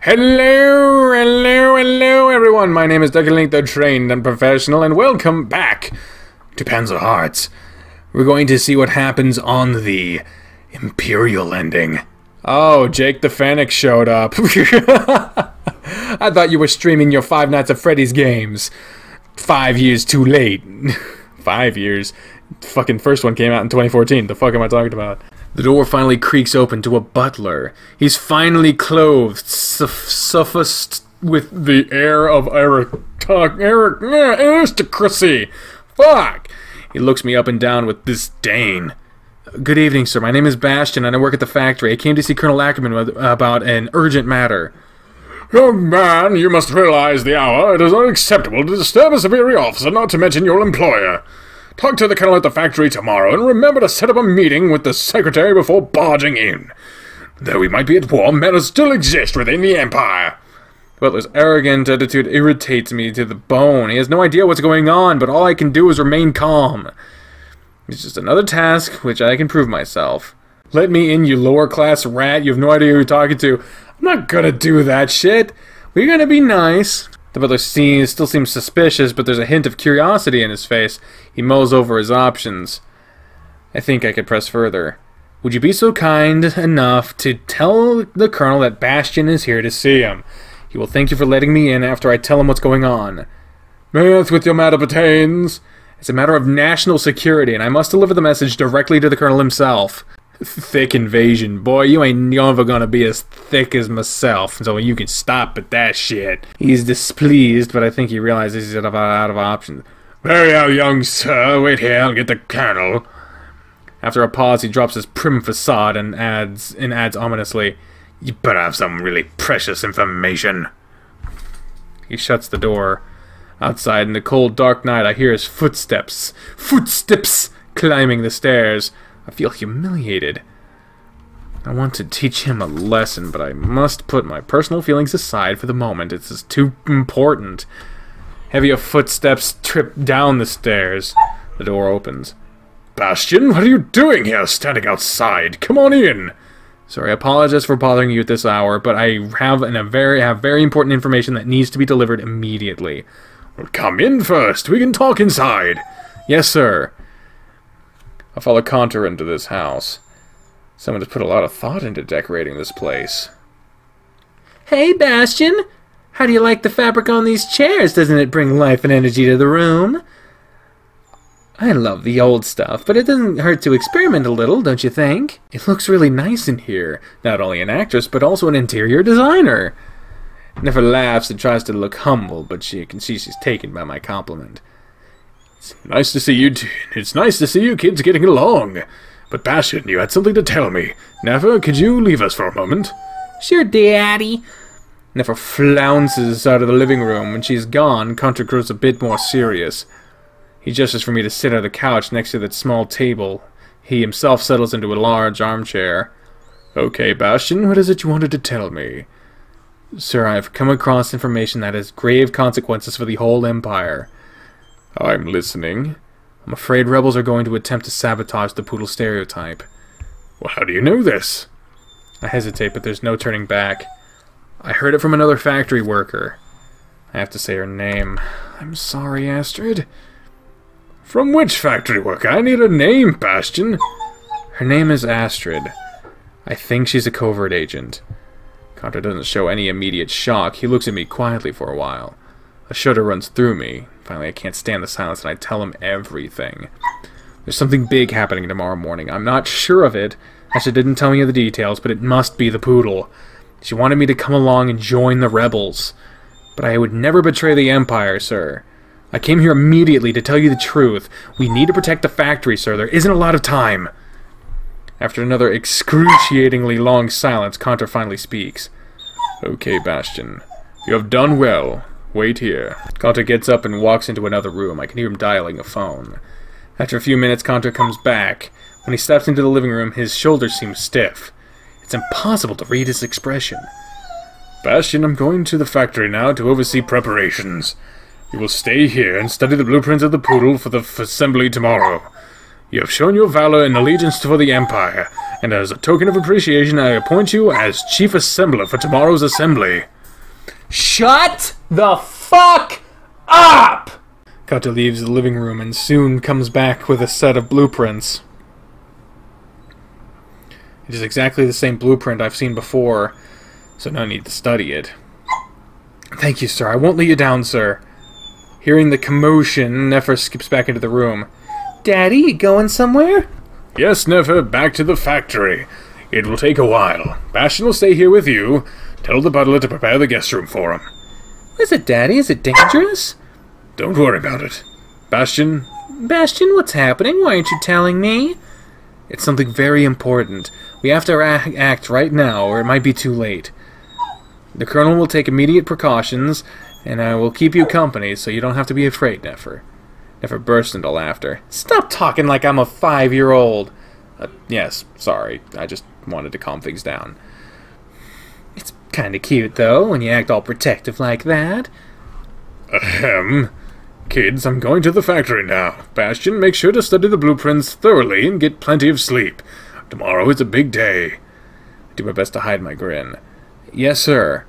Hello, everyone. My name is Dr. Link, the trained and professional, and welcome back to Panzer Hearts. We're going to see what happens on the Imperial ending. Oh, Jake the Fennec showed up. I thought you were streaming your Five Nights at Freddy's games. 5 years too late. 5 years. Fucking first one came out in 2014. The fuck am I talking about? The door finally creaks open to a butler. He's finally clothed, suffused with the air of aristocracy. Fuck! He looks me up and down with disdain. Good evening, sir. My name is Bastion, and I work at the factory. I came to see Colonel Ackerman about an urgent matter. Young man, you must realize the hour. It is unacceptable to disturb a superior officer, not to mention your employer. Talk to the colonel at the factory tomorrow, and remember to set up a meeting with the secretary before barging in. Though we might be at war, manners still exist within the Empire. Butler's arrogant attitude irritates me to the bone. He has no idea what's going on, but all I can do is remain calm. It's just another task which I can prove myself. Let me in, you lower-class rat. You have no idea who you're talking to. I'm not gonna do that shit. We're gonna be nice. The butler still seems suspicious, but there's a hint of curiosity in his face. He mulls over his options. I think I could press further. Would you be so kind enough to tell the colonel that Bastion is here to see him? He will thank you for letting me in after I tell him what's going on. Yes, with your matter pertains. It's a matter of national security, and I must deliver the message directly to the colonel himself. Thick invasion. Boy, you ain't never gonna be as thick as myself, so you can stop at that shit. He's displeased, but I think he realizes he's out of options. Very well, young sir. Wait here, I'll get the colonel. After a pause, he drops his prim facade and adds ominously, You better have some really precious information. He shuts the door. Outside, in the cold, dark night, I hear his footsteps. Footsteps! Climbing the stairs. I feel humiliated. I want to teach him a lesson, but I must put my personal feelings aside for the moment. It's just too important. Heavier footsteps trip down the stairs. The door opens. Bastion, what are you doing here, standing outside? Come on in. Sorry, I apologize for bothering you at this hour, but I have very important information that needs to be delivered immediately. Well, come in first. We can talk inside. Yes, sir. I follow Contour into this house. Someone has put a lot of thought into decorating this place. Hey, Bastion! How do you like the fabric on these chairs? Doesn't it bring life and energy to the room? I love the old stuff, but it doesn't hurt to experiment a little, don't you think? It looks really nice in here. Not only an actress, but also an interior designer. Never laughs and tries to look humble, but you can see she's taken by my compliment. It's nice to see you kids getting along. But Bastion, you had something to tell me. Never, could you leave us for a moment? Sure, Daddy. Never flounces out of the living room. When she's gone, Contra grows a bit more serious. He gestures for me to sit on the couch next to that small table. He himself settles into a large armchair. Okay, Bastion, what is it you wanted to tell me? Sir, I've come across information that has grave consequences for the whole Empire. I'm listening. I'm afraid rebels are going to attempt to sabotage the poodle stereotype. Well, how do you know this? I hesitate, but there's no turning back. I heard it from another factory worker. I have to say her name. I'm sorry, Astrid. From which factory worker? I need a name, Bastion. Her name is Astrid. I think she's a covert agent. Contra doesn't show any immediate shock. He looks at me quietly for a while. A shudder runs through me. Finally, I can't stand the silence, and I tell him everything. There's something big happening tomorrow morning. I'm not sure of it, as she didn't tell me the details, but it must be the poodle. She wanted me to come along and join the rebels. But I would never betray the Empire, sir. I came here immediately to tell you the truth. We need to protect the factory, sir. There isn't a lot of time. After another excruciatingly long silence, Contra finally speaks. Okay, Bastion. You have done well. Wait here. Contra gets up and walks into another room. I can hear him dialing a phone. After a few minutes, Contra comes back. When he steps into the living room, his shoulders seem stiff. It's impossible to read his expression. Bastion, I'm going to the factory now to oversee preparations. You will stay here and study the blueprints of the poodle for the assembly tomorrow. You have shown your valor and allegiance for the Empire, And as a token of appreciation, I appoint you as Chief Assembler for tomorrow's assembly. Shut the fuck up! Kata leaves the living room and soon comes back with a set of blueprints. It is exactly the same blueprint I've seen before, so no need to study it. Thank you, sir. I won't let you down, sir. Hearing the commotion, Nefer skips back into the room. Daddy, you going somewhere? Yes, Nefer, back to the factory. It will take a while. Bastion will stay here with you. Tell the butler to prepare the guest room for him. What is it, Daddy? Is it dangerous? Don't worry about it. Bastion? Bastion, what's happening? Why aren't you telling me? It's something very important. We have to act right now, or it might be too late. The Colonel will take immediate precautions, and I will keep you company, so you don't have to be afraid, Nefer. Nefer burst into laughter. Stop talking like I'm a 5-year-old. Yes, sorry. I just wanted to calm things down. It's kinda cute, though, when you act all protective like that. Ahem. Kids, I'm going to the factory now. Bastion, make sure to study the blueprints thoroughly and get plenty of sleep. Tomorrow is a big day. I do my best to hide my grin. Yes, sir.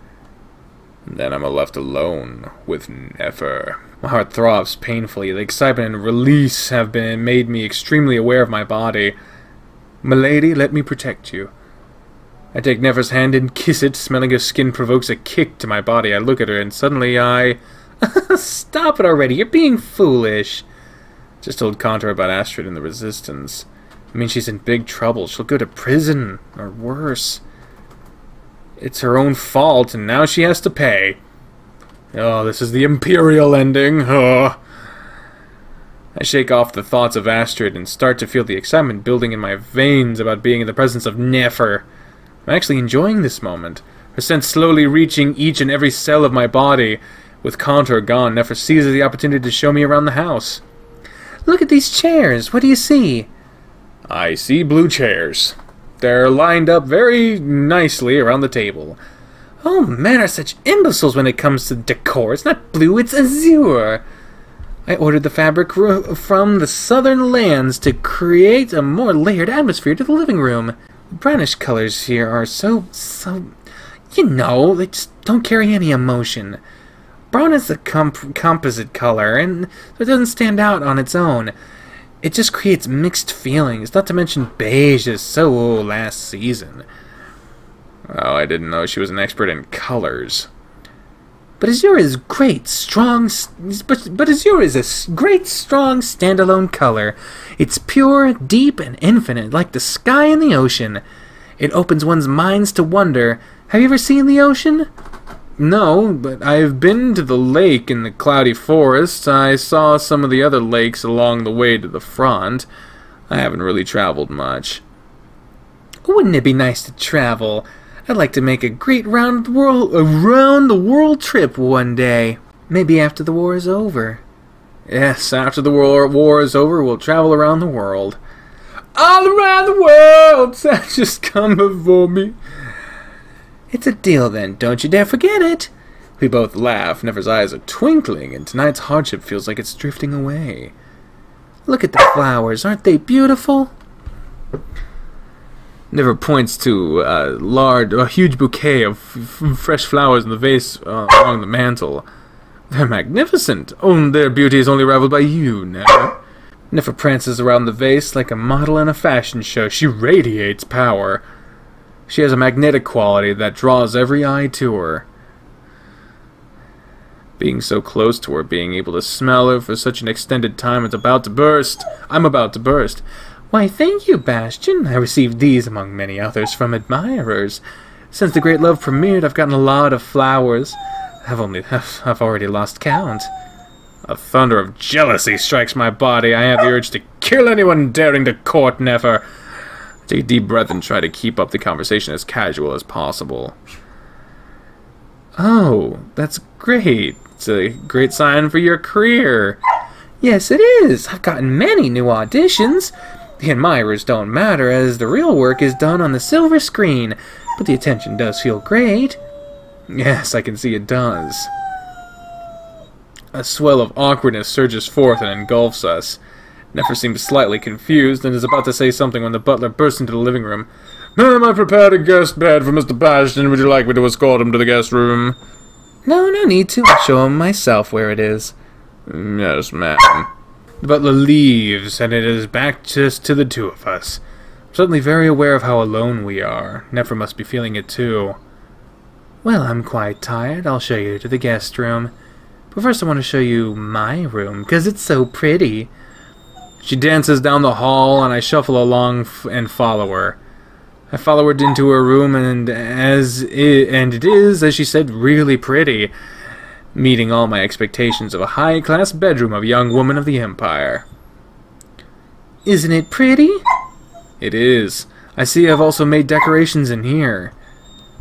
And then I'm left alone with Nefer. My heart throbs painfully. The excitement and release have made me extremely aware of my body. Milady, let me protect you. I take Nefer's hand and kiss it. Smelling her skin provokes a kick to my body. I look at her and suddenly I... Stop it already, you're being foolish. Just told Contra about Astrid and the Resistance. I mean, she's in big trouble. She'll go to prison, or worse. It's her own fault, and now she has to pay. Oh, this is the Imperial ending. Oh. I shake off the thoughts of Astrid and start to feel the excitement building in my veins about being in the presence of Nefer. I'm actually enjoying this moment. Her sense slowly reaching each and every cell of my body. With Contour gone, Nefer seizes the opportunity to show me around the house. Look at these chairs. What do you see? I see blue chairs. They're lined up very nicely around the table. Oh, men are such imbeciles when it comes to decor. It's not blue, it's azure. I ordered the fabric from the southern lands to create a more layered atmosphere to the living room. The brownish colors here are so... You know, they just don't carry any emotion. Brown is a composite color, and it doesn't stand out on its own. It just creates mixed feelings, not to mention beige is so last season. Oh, I didn't know she was an expert in colors. But azure is great, strong... But azure is a great, strong, standalone color. It's pure, deep, and infinite, like the sky and the ocean. It opens one's minds to wonder. Have you ever seen the ocean? No, but I've been to the lake in the cloudy forest. I saw some of the other lakes along the way to the front. I haven't really traveled much. Wouldn't it be nice to travel? I'd like to make a great around the world trip one day. Maybe after the war is over. Yes, after the war is over, we'll travel around the world. All around the world! Just come before me. It's a deal then, don't you dare forget it. We both laugh. Nefer's eyes are twinkling, and tonight's hardship feels like it's drifting away. Look at the flowers, aren't they beautiful? Nefer points to a huge bouquet of fresh flowers in the vase along the mantel. They're magnificent. Oh, their beauty is only rivaled by you, Nefer. Nefer prances around the vase like a model in a fashion show. She radiates power. She has a magnetic quality that draws every eye to her. Being so close to her, being able to smell her for such an extended time, it's about to burst. I'm about to burst. Why, thank you, Bastion. I received these among many others from admirers. Since the Great Love premiered, I've gotten a lot of flowers. I've already lost count. A thunder of jealousy strikes my body. I have the urge to kill anyone daring to court Nefer. Take a deep breath and try to keep up the conversation as casual as possible. Oh, that's great. It's a great sign for your career. Yes, it is. I've gotten many new auditions. The admirers don't matter, as the real work is done on the silver screen, but the attention does feel great. Yes, I can see it does. A swell of awkwardness surges forth and engulfs us. Nefer seemed slightly confused and is about to say something when the butler burst into the living room. Ma'am, I prepared a guest bed for Mr. Bastion. Would you like me to escort him to the guest room? No need to. I'll show him myself where it is. Yes, ma'am. The butler leaves, and it is back just to the two of us. I'm suddenly very aware of how alone we are. Nefer must be feeling it too. Well, I'm quite tired. I'll show you to the guest room. But first I want to show you my room, because it's so pretty. She dances down the hall, and I shuffle along and follow her. I follow her into her room, and it is, as she said, really pretty, meeting all my expectations of a high-class bedroom of a young woman of the Empire. Isn't it pretty? It is. I see I've also made decorations in here.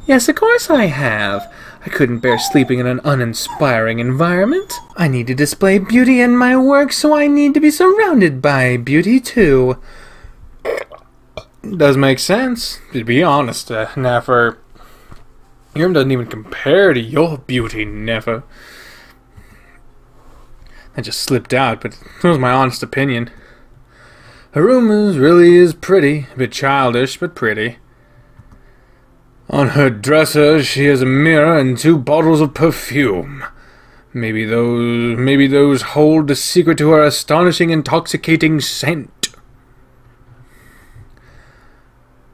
Yes, of course I have. I couldn't bear sleeping in an uninspiring environment. I need to display beauty in my work, so I need to be surrounded by beauty too. Does make sense. To be honest, Nefer, your room doesn't even compare to your beauty, Nefer. I just slipped out, but it was my honest opinion. Her room really is pretty, a bit childish, but pretty. On her dresser, she has a mirror and 2 bottles of perfume. Maybe those hold the secret to her astonishing, intoxicating scent.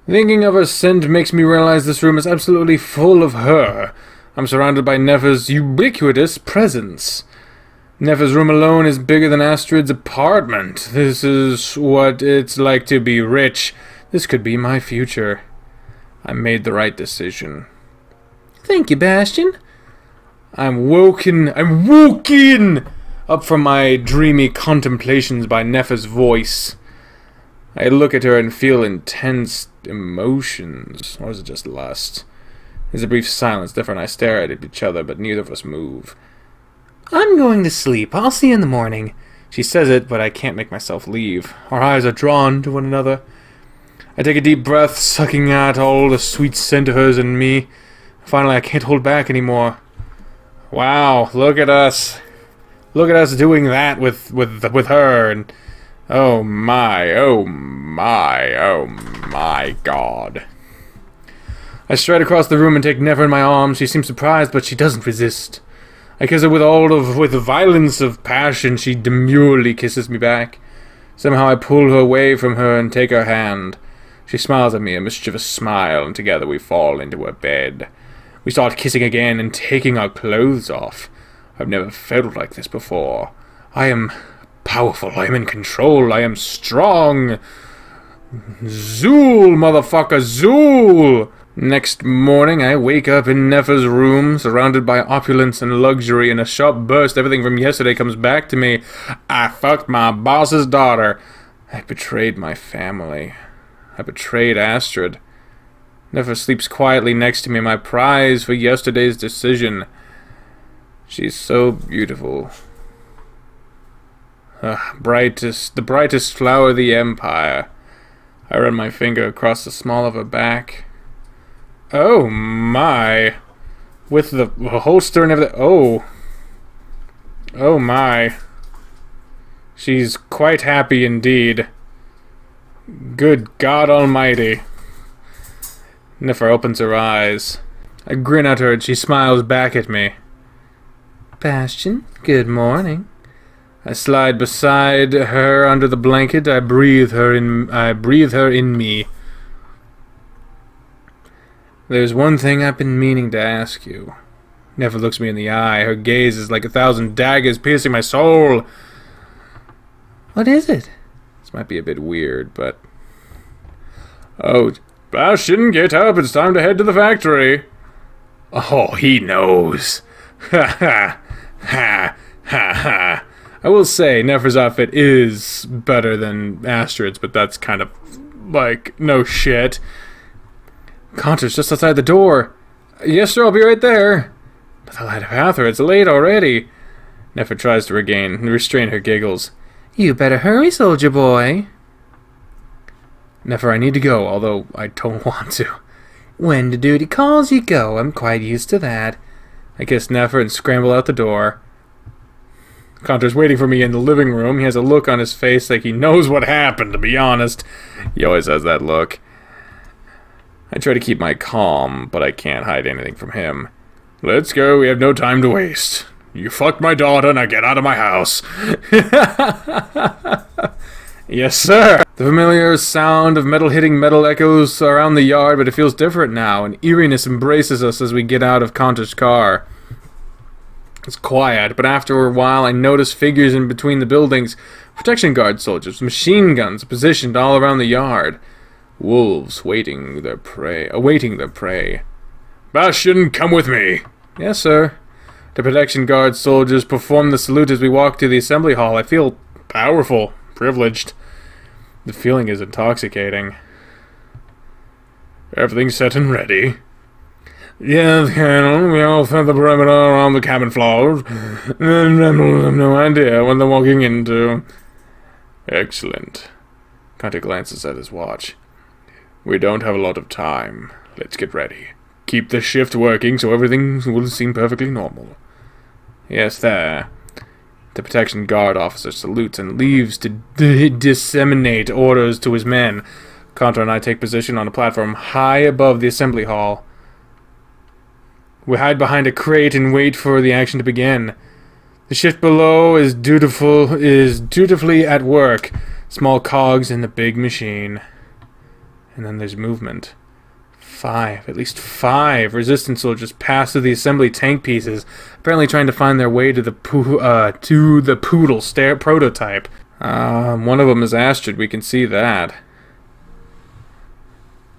Thinking of her scent makes me realize this room is absolutely full of her. I'm surrounded by Nefer's ubiquitous presence. Nefer's room alone is bigger than Astrid's apartment. This is what it's like to be rich. This could be my future. I made the right decision. Thank you, Bastion. I'm woken up from my dreamy contemplations by Nefer's voice. I look at her and feel intense emotions. Or is it just lust? There's a brief silence. Nefer and I stare at each other, but neither of us move. I'm going to sleep. I'll see you in the morning. She says it, but I can't make myself leave. Our eyes are drawn to one another. I take a deep breath, sucking out all the sweet scent of hers and me. Finally, I can't hold back anymore. Wow, look at us. Look at us doing that with her, and oh my God. I stride across the room and take Nefer in my arms. She seems surprised, but she doesn't resist. I kiss her with the violence of passion. She demurely kisses me back. Somehow I pull her away from her and take her hand. She smiles at me, a mischievous smile, and together we fall into her bed. We start kissing again and taking our clothes off. I've never felt like this before. I am powerful. I am in control. I am strong. Zool, motherfucker, Zool! Next morning, I wake up in Nefer's room, surrounded by opulence and luxury. In a sharp burst, everything from yesterday comes back to me. I fucked my boss's daughter. I betrayed my family. I betrayed Astrid. Nefer sleeps quietly next to me, my prize for yesterday's decision. She's so beautiful. The brightest flower of the Empire. I run my finger across the small of her back. Oh my. With the holster and everything. Oh. Oh my. She's quite happy indeed. Good God Almighty. Nefer opens her eyes. I grin at her and she smiles back at me. Bastion, good morning. I slide beside her under the blanket. I breathe her in me. There's one thing I've been meaning to ask you. Nefer looks me in the eye. Her gaze is like 1,000 daggers piercing my soul. What is it? This might be a bit weird, but... Oh, Bastion, get up. It's time to head to the factory. Oh, he knows. Ha ha. Ha ha ha. I will say, Nefer's outfit is better than Astrid's, but that's kind of like, no shit. Conter's just outside the door. Yes, sir, I'll be right there. But the light of Hather, it's late already. Nefer tries to restrain her giggles. You better hurry, soldier boy. Nefer, I need to go, although I don't want to. When the duty calls, you go. I'm quite used to that. I kiss Nefer and scramble out the door. Conter's waiting for me in the living room. He has a look on his face like he knows what happened, to be honest. He always has that look. I try to keep my calm, but I can't hide anything from him. Let's go, we have no time to waste. You fucked my daughter, now get out of my house. Yes, sir. The familiar sound of metal hitting metal echoes around the yard, but it feels different now. An eeriness embraces us as we get out of Conter's car. It's quiet, but after a while I notice figures in between the buildings. Protection guard soldiers, machine guns positioned all around the yard. Wolves awaiting their prey. Bastion, come with me. Yes, sir. The protection guard soldiers perform the salute as we walk to the assembly hall. I feel powerful, privileged. The feeling is intoxicating. Everything's set and ready. Yes, Colonel, we all set the perimeter around the cabin floors. The rebels have no idea what they're walking into. Excellent. Conte glances at his watch. We don't have a lot of time. Let's get ready. Keep the shift working so everything will seem perfectly normal. Yes, there. The protection guard officer salutes and leaves to disseminate orders to his men. Conte and I take position on a platform high above the assembly hall. We hide behind a crate and wait for the action to begin. The shift below is dutifully at work. Small cogs in the big machine. And then there's movement. At least five resistance soldiers pass through the assembly tank pieces, apparently trying to find their way to the poodle prototype. One of them is Astrid, we can see that.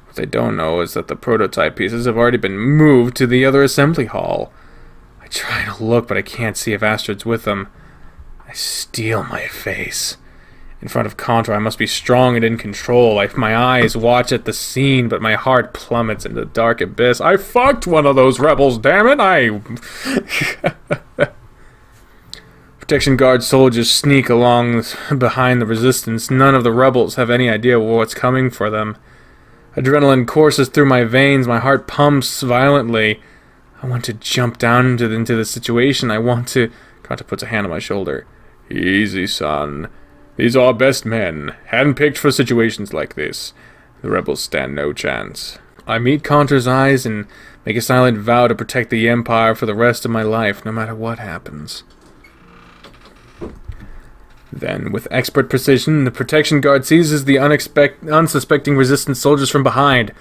What they don't know is that the prototype pieces have already been moved to the other assembly hall. I try to look, but I can't see if Astrid's with them. I steel my face. In front of Contra, I must be strong and in control. My eyes watch at the scene, but my heart plummets into the dark abyss. I fucked one of those rebels, damn it! Protection guard soldiers sneak along behind the resistance. None of the rebels have any idea what's coming for them. Adrenaline courses through my veins. My heart pumps violently. I want to jump down into the situation. Contra puts a hand on my shoulder. Easy, son. These are our best men, handpicked for situations like this. The rebels stand no chance. I meet Contra's eyes and make a silent vow to protect the Empire for the rest of my life, no matter what happens. Then, with expert precision, the protection guard seizes the unsuspecting resistance soldiers from behind.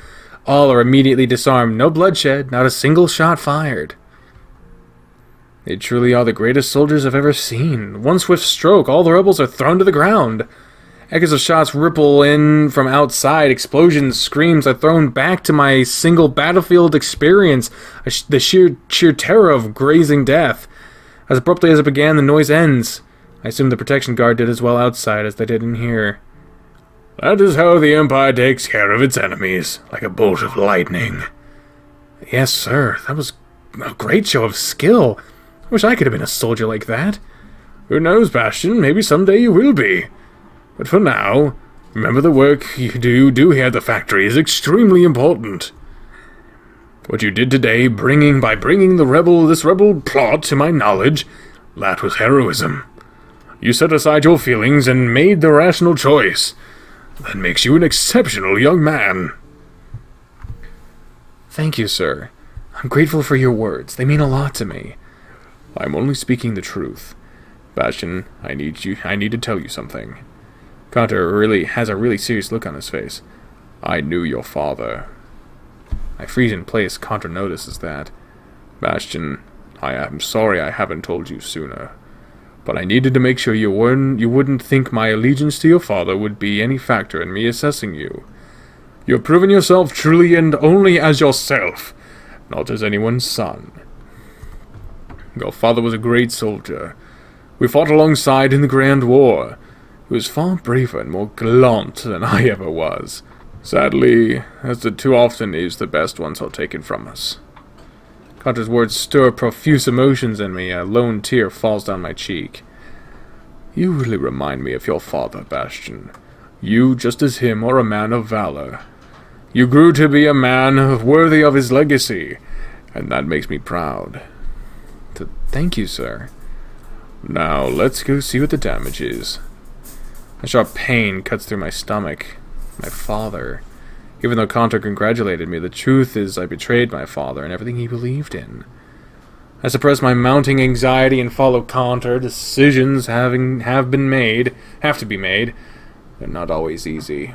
All are immediately disarmed. No bloodshed, not a single shot fired. They truly are the greatest soldiers I've ever seen. One swift stroke, all the rebels are thrown to the ground. Echoes of shots ripple in from outside. Explosions, screams are thrown back to my single battlefield experience. The sheer terror of grazing death. As abruptly as it began, the noise ends. I assume the protection guard did as well outside as they did in here. That is how the Empire takes care of its enemies, like a bolt of lightning. Yes, sir. That was a great show of skill. I wish I could have been a soldier like that. Who knows, Bastion? Maybe someday you will be. But for now, remember the work you do here at the factory is extremely important. What you did today, by bringing this rebel plot to my knowledge, that was heroism. You set aside your feelings and made the rational choice. That makes you an exceptional young man. Thank you, sir. I'm grateful for your words. They mean a lot to me. I'm only speaking the truth. Bastion, I need to tell you something. Conter has a really serious look on his face. I knew your father. I freeze in place. Conter notices that. Bastion, I am sorry I haven't told you sooner. But I needed to make sure you wouldn't think my allegiance to your father would be any factor in me assessing you. You have proven yourself truly and only as yourself, not as anyone's son. Your father was a great soldier. We fought alongside in the Grand War. He was far braver and more gallant than I ever was. Sadly, as it too often is, the best ones are taken from us. Conter's words stir profuse emotions in me. A lone tear falls down my cheek. You really remind me of your father, Bastion. You, just as him, are a man of valor. You grew to be a man worthy of his legacy, and that makes me proud. Thank you, sir. Now, let's go see what the damage is. A sharp pain cuts through my stomach. My father. Even though Conter congratulated me, the truth is I betrayed my father and everything he believed in. I suppress my mounting anxiety and follow Conter. Decisions have to be made. They're not always easy.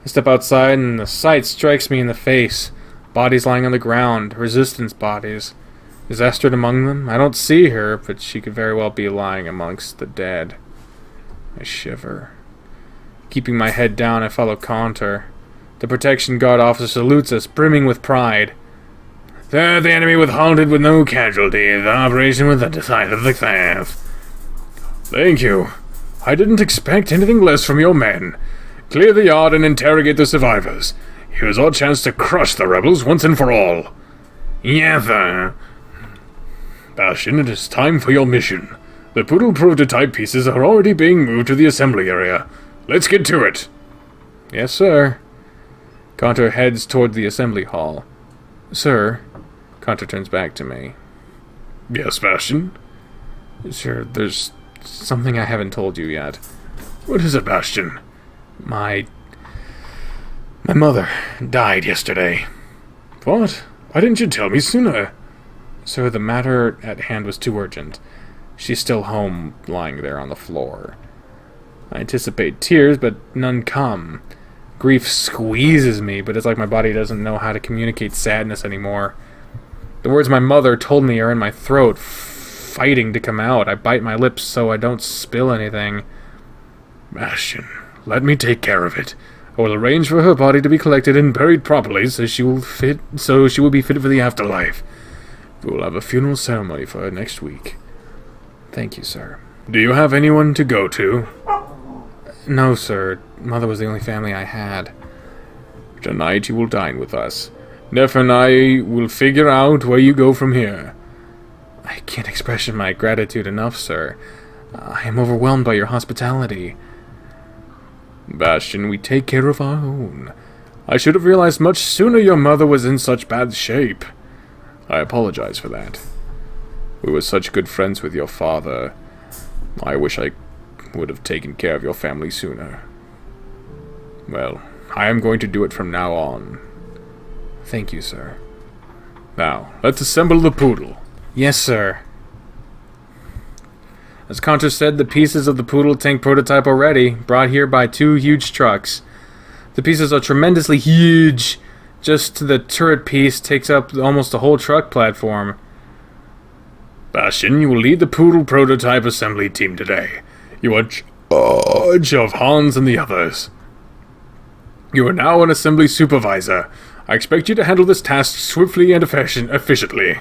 I step outside and the sight strikes me in the face. Bodies lying on the ground. Resistance bodies. Is Estrid among them? I don't see her, but she could very well be lying amongst the dead. I shiver. Keeping my head down, I follow Conter. The protection guard officer salutes us, brimming with pride. There, the enemy was halted with no casualties. The operation was a decisive success. Thank you. I didn't expect anything less from your men. Clear the yard and interrogate the survivors. Here's our chance to crush the rebels once and for all. Yes, sir. Bastion, it is time for your mission. The Poodle prototype pieces are already being moved to the assembly area. Let's get to it. Yes, sir. Conter heads toward the assembly hall. Sir, Conter turns back to me. Yes, Bastion? Sir, there's something I haven't told you yet. What is it, Bastion? My mother died yesterday. What? Why didn't you tell me sooner? Sir, the matter at hand was too urgent. She's still home, lying there on the floor. I anticipate tears, but none come. Grief squeezes me, but it's like my body doesn't know how to communicate sadness anymore. The words my mother told me are in my throat, fighting to come out. I bite my lips so I don't spill anything. Bastion, let me take care of it. I will arrange for her body to be collected and buried properly so she will be fit for the afterlife. We will have a funeral ceremony for her next week. Thank you, sir. Do you have anyone to go to? No, sir. Mother was the only family I had. Tonight you will dine with us. Neff and I will figure out where you go from here. I can't express my gratitude enough, sir. I am overwhelmed by your hospitality. Bastion, we take care of our own. I should have realized much sooner your mother was in such bad shape. I apologize for that. We were such good friends with your father. I wish I would have taken care of your family sooner. Well, I am going to do it from now on. Thank you, sir. Now, let's assemble the Poodle. Yes, sir. As Conter said, the pieces of the Poodle tank prototype are ready, brought here by 2 huge trucks. The pieces are tremendously huge. Just the turret piece takes up almost the whole truck platform. Bastion, you will lead the Poodle prototype assembly team today. You are charge of Hans and the others. You are now an assembly supervisor. I expect you to handle this task swiftly and efficiently.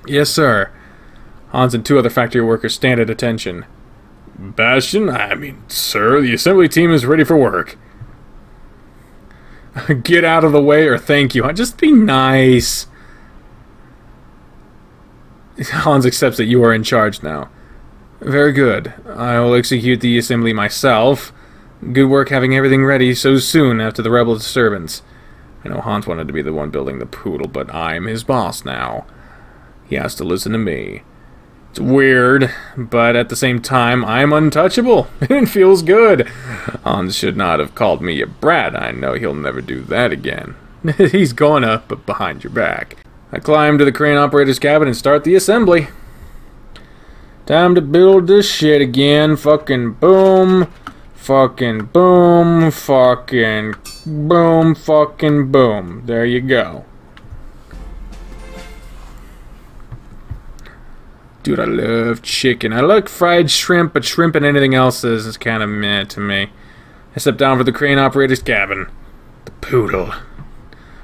Yes, sir. Hans and 2 other factory workers stand at attention. Bastion, sir, the assembly team is ready for work. Get out of the way or thank you. Just be nice. Hans accepts that you are in charge now. Very good. I will execute the assembly myself. Good work having everything ready so soon after the rebel disturbance. I know Hans wanted to be the one building the Poodle, but I'm his boss now. He has to listen to me. It's weird, but at the same time, I'm untouchable. It feels good. Hans should not have called me a brat. I know he'll never do that again. He's gonna, but behind your back. I climb to the crane operator's cabin and start the assembly. Time to build this shit again. Fucking boom. Fucking boom. Fucking boom. Fucking boom. There you go. Dude, I love chicken. I like fried shrimp, but shrimp and anything else is kind of meh to me. I step down for the crane operator's cabin. The Poodle.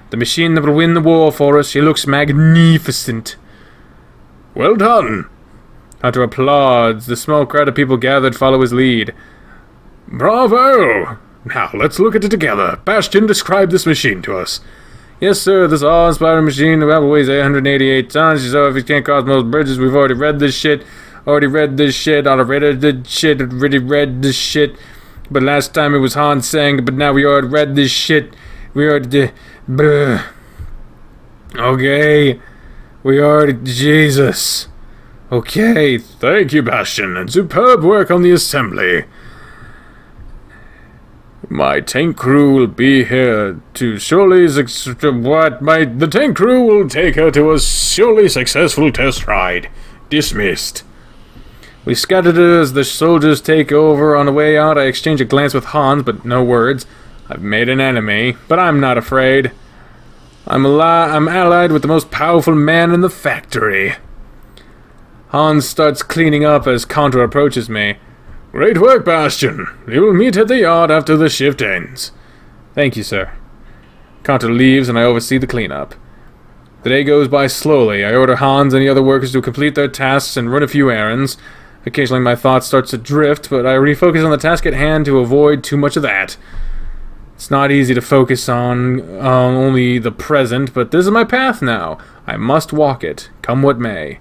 The machine that will win the war for us. She looks magnificent. Well done. Hunter applauds. The small crowd of people gathered follow his lead. Bravo! Now, let's look at it together. Bastion, describe this machine to us. Yes, sir, this awe-inspiring machine that weighs 888 tons. So if it can't cross most bridges, we've already read this shit. Already read this shit. But last time it was Han saying, but now we already read this shit. We already did. Okay. We are... Jesus. Okay, thank you, Bastion, and superb work on the assembly. My tank crew will be here to surely... The tank crew will take her to a surely successful test ride. Dismissed. We scattered her as the soldiers take over. On the way out, I exchange a glance with Hans, but no words. I've made an enemy, but I'm not afraid. I'm allied with the most powerful man in the factory. Hans starts cleaning up as Contra approaches me. Great work, Bastion. We will meet at the yard after the shift ends. Thank you, sir. Contra leaves and I oversee the cleanup. The day goes by slowly. I order Hans and the other workers to complete their tasks and run a few errands. Occasionally my thoughts start to drift, but I refocus on the task at hand to avoid too much of that. It's not easy to focus on only the present, but this is my path now. I must walk it, come what may.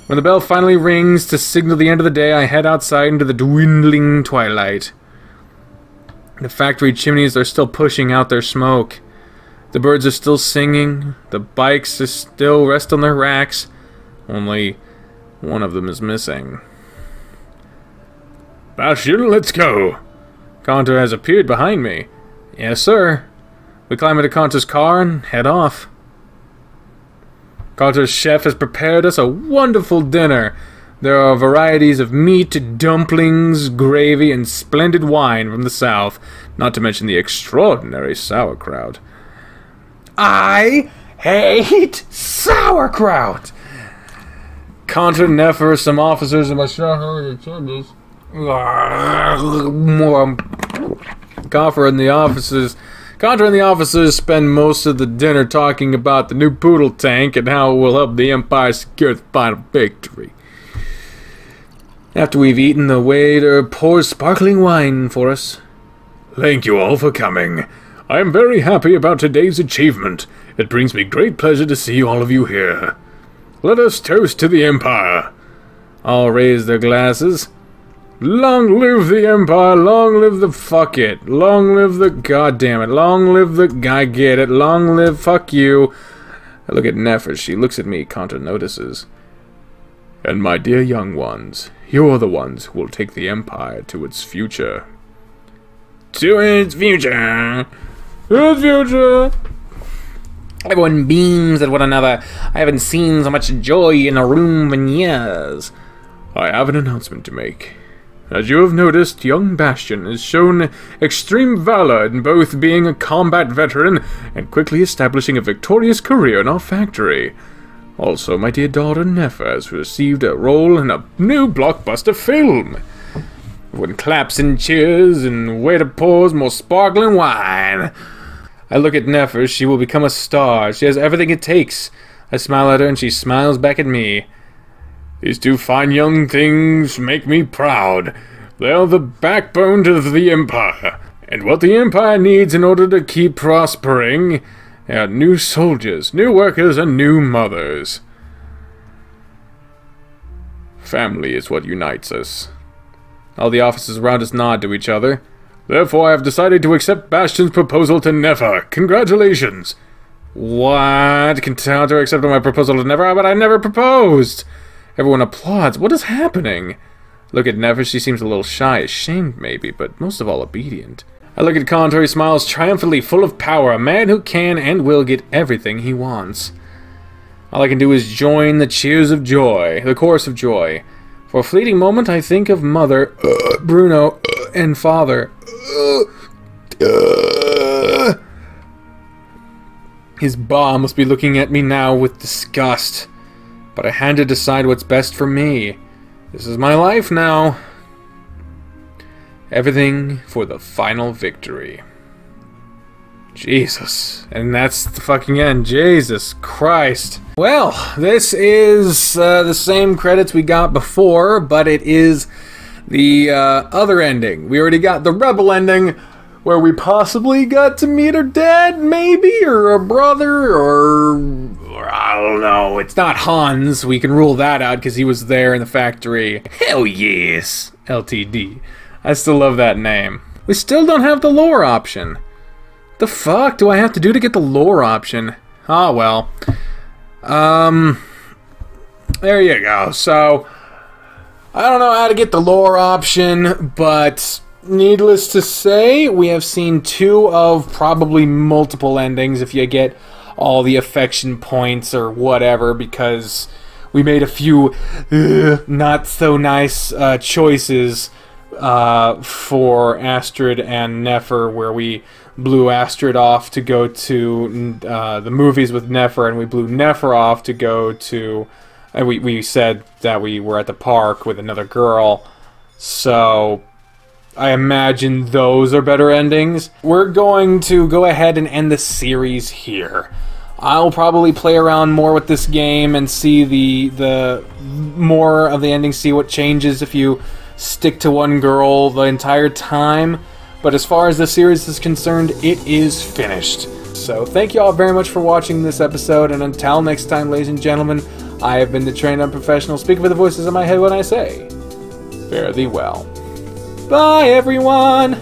When the bell finally rings to signal the end of the day, I head outside into the dwindling twilight. The factory chimneys are still pushing out their smoke. The birds are still singing. The bikes are still rest on their racks. Only one of them is missing. Bastion, let's go! Contra has appeared behind me. Yes, sir. We climb into Contra's car and head off. Contra's chef has prepared us a wonderful dinner. There are varieties of meat, dumplings, gravy, and splendid wine from the south, not to mention the extraordinary sauerkraut. I hate sauerkraut! Contra, Nefer, some officers, and my Contra and the officers spend most of the dinner talking about the new poodle tank and how it will help the Empire secure the final victory. After we've eaten, the waiter pours sparkling wine for us. Thank you all for coming. I am very happy about today's achievement. It brings me great pleasure to see all of you here. Let us toast to the Empire. All raise their glasses. Long live the Empire, long live the fuck it, long live the goddamn it, long live the I get it, long live fuck you. I look at Nefer, she looks at me, Contra notices. And my dear young ones, you're the ones who will take the Empire to its future. To its future! Its future! Everyone beams at one another. I haven't seen so much joy in a room in years. I have an announcement to make. As you have noticed, young Bastion has shown extreme valor in both being a combat veteran and quickly establishing a victorious career in our factory. Also, my dear daughter Nefer has received a role in a new blockbuster film. Everyone claps and cheers, and waiter pours more sparkling wine. I look at Nefer, she will become a star. She has everything it takes. I smile at her and she smiles back at me. These two fine young things make me proud. They are the backbone to the Empire. And what the Empire needs in order to keep prospering are new soldiers, new workers, and new mothers. Family is what unites us. All the officers around us nod to each other. Therefore, I have decided to accept Bastion's proposal to Nefer. Congratulations! What? Contra accepted my proposal to Nefer? But I never proposed! Everyone applauds. What is happening? Look at Nefer, she seems a little shy, ashamed maybe, but most of all obedient. I look at Contra, he smiles triumphantly, full of power, a man who can and will get everything he wants. All I can do is join the cheers of joy, the chorus of joy. For a fleeting moment, I think of Mother, Bruno, and Father. His ba must be looking at me now with disgust. But I had to decide what's best for me. This is my life now. Everything for the final victory. Jesus. And that's the fucking end. Jesus Christ. Well, this is the same credits we got before, but it is the other ending. We already got the Rebel ending, where we possibly got to meet her dad, maybe, or a brother, or I don't know. It's not Hans. We can rule that out because he was there in the factory. Hell yes. LTD. I still love that name. We still don't have the lore option. The fuck do I have to do to get the lore option? Ah, well. There you go. So, I don't know how to get the lore option, but needless to say, we have seen 2 of probably multiple endings if you get all the affection points or whatever, because we made a few not so nice choices for Astrid and Nefer, where we blew Astrid off to go to the movies with Nefer, and we blew Nefer off to go to... we said that we were at the park with another girl, so I imagine those are better endings. We're going to go ahead and end the series here. I'll probably play around more with this game and see the more of the endings, see what changes if you stick to one girl the entire time. But as far as the series is concerned, it is finished. So thank you all very much for watching this episode, and until next time, ladies and gentlemen, I have been the trained unprofessional, speaking with the voices in my head when I say, fare thee well. Bye, everyone!